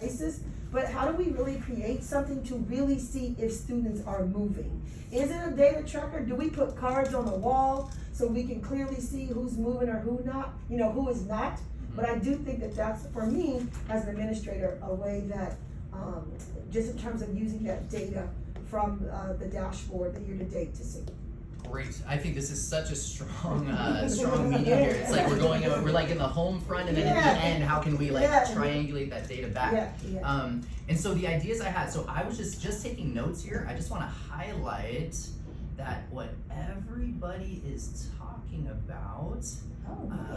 basis, but how do we really create something to really see if students are moving? Is it a data tracker? Do we put cards on the wall so we can clearly see who's moving or who not, who is not? But I do think that that's, for me, as an administrator, a way that, just in terms of using that data from the dashboard, the year-to-date to see. Great. I think this is such a strong, strong meeting here. It's like we're like in the home front, and then at the end, how can we triangulate that data back? And so the ideas I had, so I was just taking notes here. I just want to highlight that what everybody is talking about.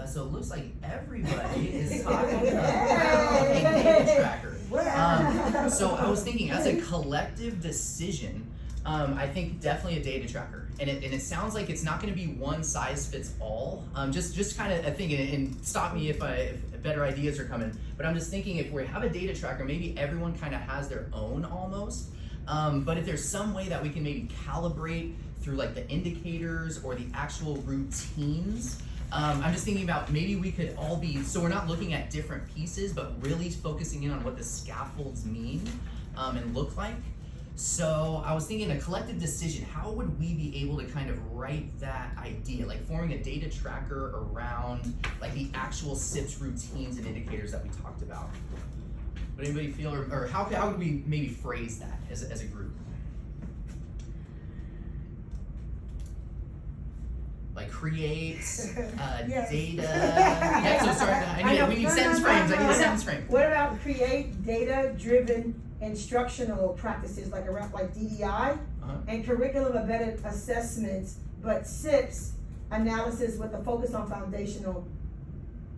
So it looks like everybody is talking about a data tracker. So I was thinking, as a collective decision, I think definitely a data tracker. And it sounds like it's not going to be one size fits all. Just kind of thinking, and stop me if better ideas are coming. But I'm just thinking, if we have a data tracker, maybe everyone kind of has their own almost. But if there's some way that we can maybe calibrate through like the indicators or the actual routines. I'm just thinking about maybe we could all be, so we're not looking at different pieces, but really focusing in on what the scaffolds mean and look like. So I was thinking a collective decision, how would we be able to kind of write that idea, like forming a data tracker around like the actual SIPs routines and indicators that we talked about? Would anybody feel, or how would we maybe phrase that as a group? Like create data. Yeah, so sorry, we need sentence frames. I need a sentence frame. What about create data-driven instructional practices like DDI and curriculum embedded assessments, but SIPs analysis with a focus on foundational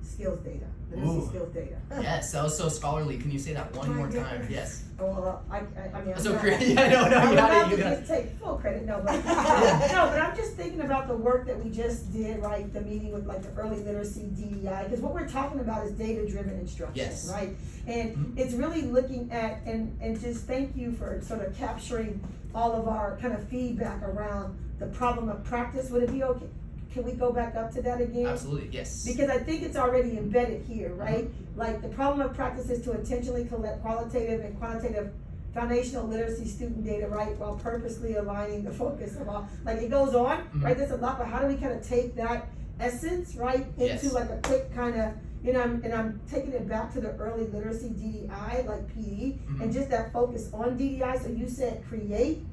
skills data, literacy skills data. Yes, that was so scholarly. Can you say that one more time? Yes. Oh, well, I mean, so create. Yeah, no, you got it. You got it. Take full credit, no, but no, but I'm just thinking about the work that we just did, right? The meeting with like the early literacy DEI, because what we're talking about is data-driven instruction, right? And it's really looking at and just thank you for sort of capturing all of our kind of feedback around the problem of practice. Would it be okay? Can we go back up to that again? Absolutely, yes. Because I think it's already embedded here, right? Like the problem of practice is to intentionally collect qualitative and quantitative foundational literacy student data, right? While purposely aligning the focus of all, like it goes on, right? There's a lot, but how do we kind of take that essence, right? Into like a quick kind of, and I'm taking it back to the early literacy DEI, like PE, and just that focus on DEI. So you said create.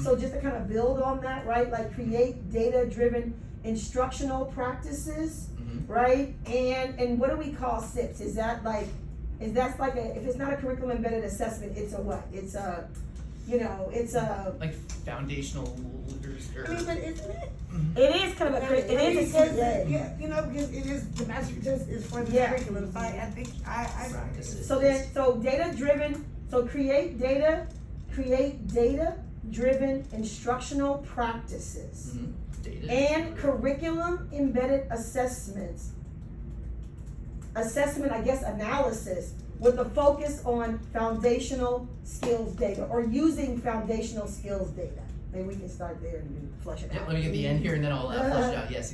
So just to kind of build on that, right? Like create data-driven instructional practices, right? And what do we call SIPs? Is that like if it's not a curriculum embedded assessment, it's a what? It's a, it's a like foundational literacy. I mean, but isn't it? It is kind of it is a because it is the master test is for the curriculum. So I think I so data driven. So create data driven instructional practices. And curriculum embedded assessment, I guess, analysis with a focus on foundational skills data or using foundational skills data. Maybe we can start there and flush it out. Let me get the end here and then I'll flush it out. Yes.